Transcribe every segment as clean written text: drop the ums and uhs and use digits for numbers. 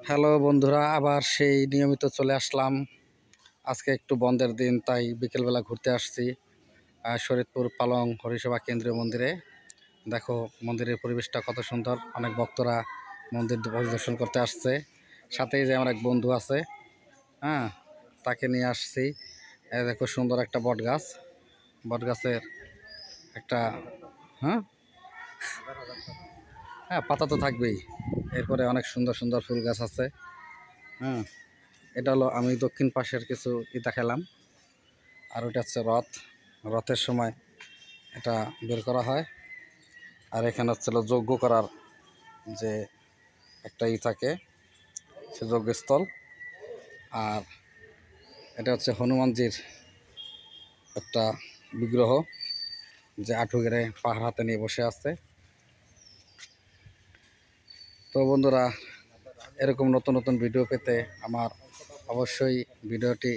Hello বন্ধুরা, আবার সেই নিয়মিত চলে আসলাম। আজকে একটু বন্ধের দিন, তাই বিকেলবেলা ঘুরতে আসছি শরীয়তপুর পালং হরিসভা কেন্দ্রীয় মন্দিরে। দেখো মন্দিরের পরিবেশটা কত সুন্দর, অনেক ভক্তরা মন্দির পরিদর্শন করতে আসছে। সাথেই যে আমার এক বন্ধু আছে, হ্যাঁ, তাকে নিয়ে আসছি। দেখো সুন্দর একটা বট গাছ, বট গাছের একটা, হ্যাঁ হ্যাঁ পাতা তো থাকবেই। এরপরে অনেক সুন্দর সুন্দর ফুল গাছ আছে। হ্যাঁ, এটা হলো আমি দক্ষিণ পাশের কিছু দেখালাম। আর ওইটা হচ্ছে রথের সময় এটা বের করা হয়। আর এখানে হচ্ছিল যজ্ঞ করার যে একটা থাকে, সে যজ্ঞস্থল। আর এটা হচ্ছে হনুমানজির একটা বিগ্রহ, যে আঁঠু গেড়ে পাহাড় হাতে নিয়ে বসে আছে। তো বন্ধুরা, এরকম নতুন নতুন ভিডিও পেতে আমার অবশ্যই ভিডিওটি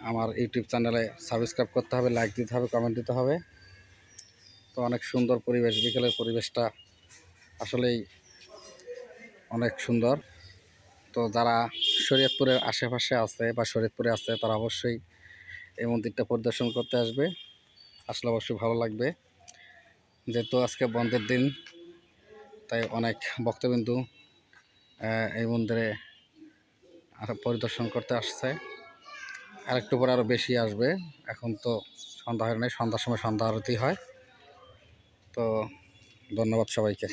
আমার ইউটিউব চ্যানেলে সাবস্ক্রাইব করতে হবে, লাইক দিতে হবে, কমেন্ট দিতে হবে। তো অনেক সুন্দর পরিবেশ, বিকেলের পরিবেশটা আসলেই অনেক সুন্দর। তো যারা শরীয়তপুরের আশেপাশে আছে বা শরীয়তপুরে আছে, তারা অবশ্যই এই মন্দিরটা পরিদর্শন করতে আসবে। আসলে অবশ্যই ভালো লাগবে। যেহেতু আজকে বন্ধের দিন, তাই অনেক ভক্তবিন্দু এই মন্দিরে আর পরিদর্শন করতে আসছে। আর একটু পরে আরও বেশি আসবে। এখন তো সন্ধ্যা হয় নাই, সন্ধ্যার সময় সন্ধ্যা আরতি হয়। তো ধন্যবাদ সবাইকে।